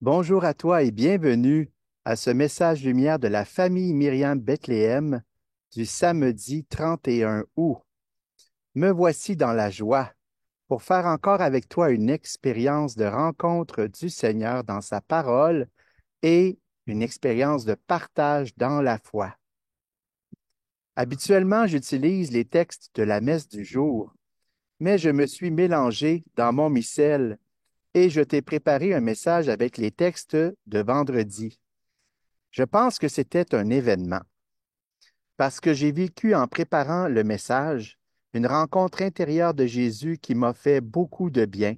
Bonjour à toi et bienvenue à ce message lumière de la famille Myriam Bethléem du samedi 31 août. Me voici dans la joie pour faire encore avec toi une expérience de rencontre du Seigneur dans sa parole et une expérience de partage dans la foi. Habituellement, j'utilise les textes de la messe du jour, mais je me suis mélangé dans mon missel et je t'ai préparé un message avec les textes de vendredi. Je pense que c'était un événement parce que j'ai vécu en préparant le message une rencontre intérieure de Jésus qui m'a fait beaucoup de bien.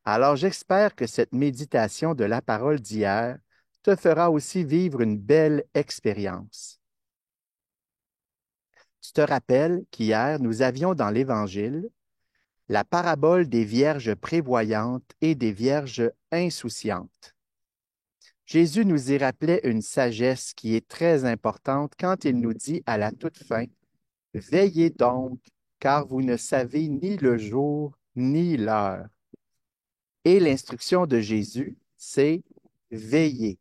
Alors j'espère que cette méditation de la parole d'hier te fera aussi vivre une belle expérience. Tu te rappelles qu'hier, nous avions dans l'Évangile la parabole des vierges prévoyantes et des vierges insouciantes. Jésus nous y rappelait une sagesse qui est très importante quand il nous dit à la toute fin, veillez donc, car vous ne savez ni le jour ni l'heure. Et l'instruction de Jésus, c'est veiller.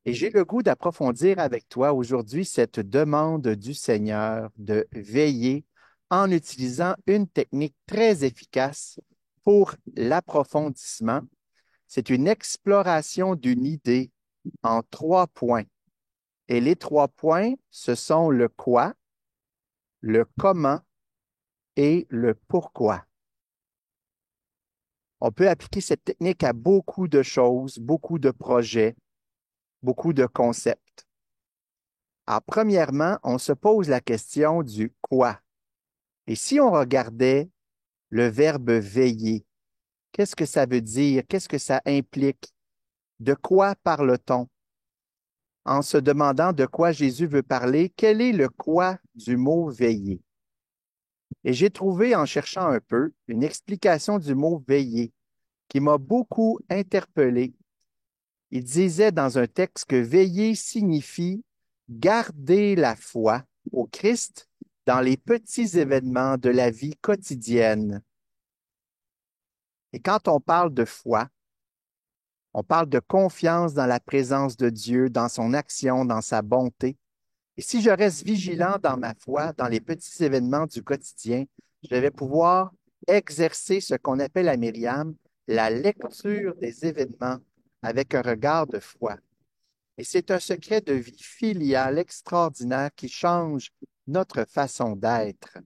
Et j'ai le goût d'approfondir avec toi aujourd'hui cette demande du Seigneur de veiller en utilisant une technique très efficace pour l'approfondissement. C'est une exploration d'une idée en 3 points. Et les 3 points, ce sont le quoi, le comment et le pourquoi. On peut appliquer cette technique à beaucoup de choses, beaucoup de projets, beaucoup de concepts. Alors, premièrement, on se pose la question du quoi. Et si on regardait le verbe veiller, qu'est-ce que ça veut dire? Qu'est-ce que ça implique? De quoi parle-t-on? En se demandant de quoi Jésus veut parler, quel est le quoi du mot veiller? Et j'ai trouvé, en cherchant un peu, une explication du mot veiller qui m'a beaucoup interpellé. Il disait dans un texte que veiller signifie garder la foi au Christ dans les petits événements de la vie quotidienne. Et quand on parle de foi, on parle de confiance dans la présence de Dieu, dans son action, dans sa bonté. Et si je reste vigilant dans ma foi, dans les petits événements du quotidien, je vais pouvoir exercer ce qu'on appelle à Myriam la lecture des événements avec un regard de foi. Et c'est un secret de vie filiale extraordinaire qui change notre façon d'être,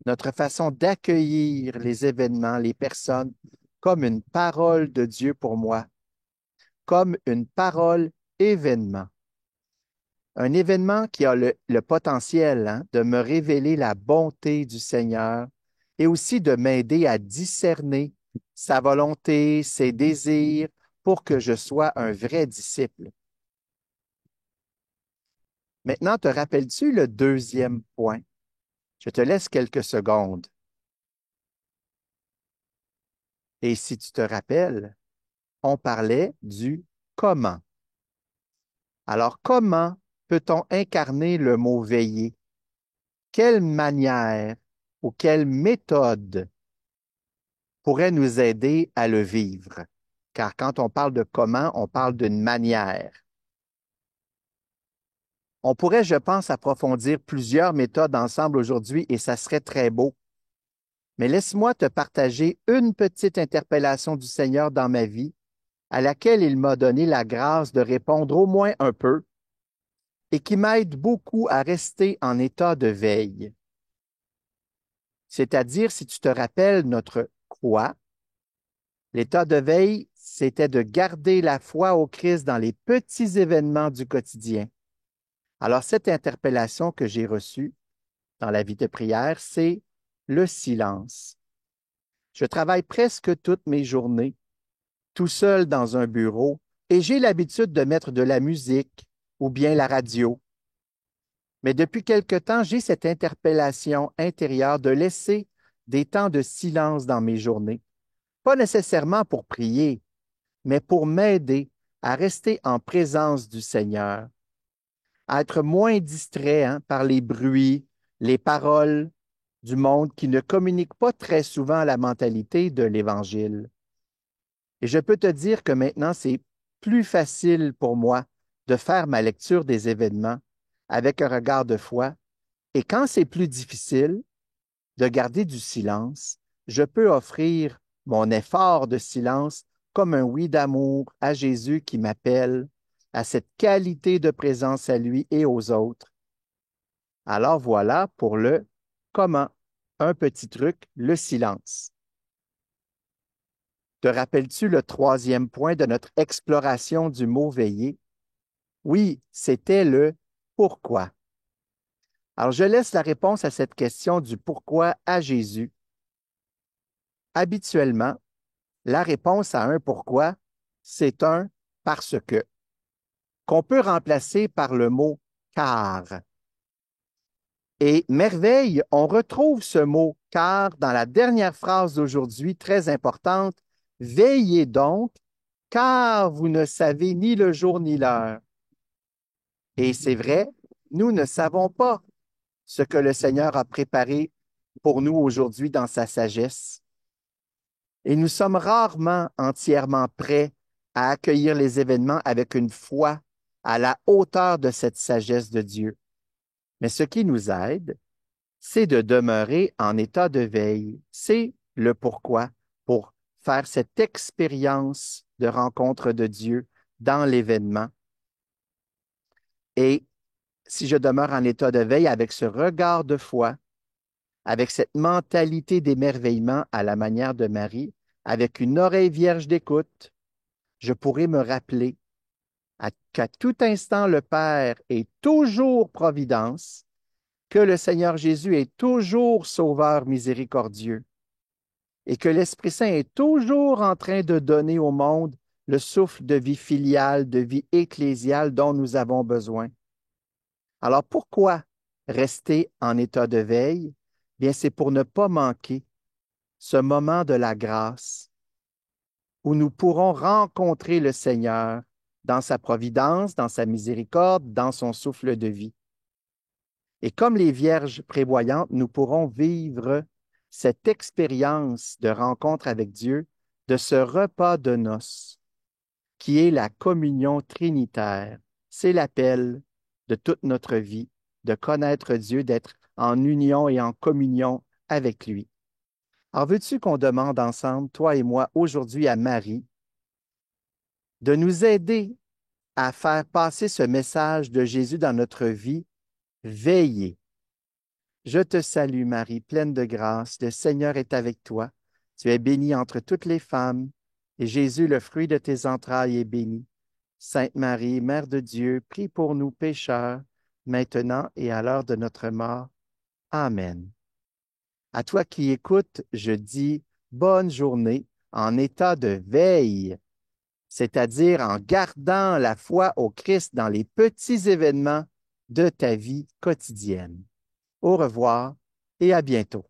notre façon d'accueillir les événements, les personnes, comme une parole de Dieu pour moi, comme une parole événement. Un événement qui a le potentiel de me révéler la bonté du Seigneur et aussi de m'aider à discerner sa volonté, ses désirs, pour que je sois un vrai disciple. Maintenant, te rappelles-tu le deuxième point? Je te laisse quelques secondes. Et si tu te rappelles, on parlait du comment. Alors, comment peut-on incarner le mot veiller? Quelle manière ou quelle méthode pourrait nous aider à le vivre? Car quand on parle de comment, on parle d'une manière. On pourrait, je pense, approfondir plusieurs méthodes ensemble aujourd'hui et ça serait très beau. Mais laisse-moi te partager une petite interpellation du Seigneur dans ma vie à laquelle il m'a donné la grâce de répondre au moins un peu et qui m'aide beaucoup à rester en état de veille. C'est-à-dire, si tu te rappelles notre quoi, l'état de veille, c'était de garder la foi au Christ dans les petits événements du quotidien. Alors, cette interpellation que j'ai reçue dans la vie de prière, c'est le silence. Je travaille presque toutes mes journées tout seul dans un bureau et j'ai l'habitude de mettre de la musique ou bien la radio. Mais depuis quelque temps, j'ai cette interpellation intérieure de laisser des temps de silence dans mes journées. Pas nécessairement pour prier, mais pour m'aider à rester en présence du Seigneur, à être moins distrait par les bruits, les paroles du monde qui ne communiquent pas très souvent la mentalité de l'Évangile. Et je peux te dire que maintenant, c'est plus facile pour moi de faire ma lecture des événements avec un regard de foi. Et quand c'est plus difficile de garder du silence, je peux offrir mon effort de silence comme un oui d'amour à Jésus qui m'appelle à cette qualité de présence à lui et aux autres. Alors voilà pour le comment. Un petit truc, le silence. Te rappelles-tu le troisième point de notre exploration du mot veiller? Oui, c'était le pourquoi. Alors, je laisse la réponse à cette question du pourquoi à Jésus. Habituellement, la réponse à un pourquoi, c'est un parce que, qu'on peut remplacer par le mot car. Et merveille, on retrouve ce mot car dans la dernière phrase d'aujourd'hui, très importante. Veillez donc, car vous ne savez ni le jour ni l'heure. Et c'est vrai, nous ne savons pas ce que le Seigneur a préparé pour nous aujourd'hui dans sa sagesse. Et nous sommes rarement entièrement prêts à accueillir les événements avec une foi à la hauteur de cette sagesse de Dieu. Mais ce qui nous aide, c'est de demeurer en état de veille. C'est le pourquoi pour faire cette expérience de rencontre de Dieu dans l'événement. Et si je demeure en état de veille avec ce regard de foi, avec cette mentalité d'émerveillement à la manière de Marie, avec une oreille vierge d'écoute, je pourrai me rappeler qu'à tout instant, le Père est toujours providence, que le Seigneur Jésus est toujours sauveur miséricordieux et que l'Esprit Saint est toujours en train de donner au monde le souffle de vie filiale, de vie ecclésiale dont nous avons besoin. Alors pourquoi rester en état de veille? Bien, c'est pour ne pas manquer ce moment de la grâce où nous pourrons rencontrer le Seigneur dans sa providence, dans sa miséricorde, dans son souffle de vie. Et comme les vierges prévoyantes, nous pourrons vivre cette expérience de rencontre avec Dieu, de ce repas de noces, qui est la communion trinitaire. C'est l'appel de toute notre vie, de connaître Dieu, d'être en union et en communion avec lui. Alors, veux-tu qu'on demande ensemble, toi et moi, aujourd'hui à Marie, de nous aider à faire passer ce message de Jésus dans notre vie? Veillez. Je te salue, Marie, pleine de grâce. Le Seigneur est avec toi. Tu es bénie entre toutes les femmes, et Jésus, le fruit de tes entrailles, est béni. Sainte Marie, Mère de Dieu, prie pour nous pécheurs, maintenant et à l'heure de notre mort. Amen. À toi qui écoutes, je dis bonne journée en état de veille, c'est-à-dire en gardant la foi au Christ dans les petits événements de ta vie quotidienne. Au revoir et à bientôt.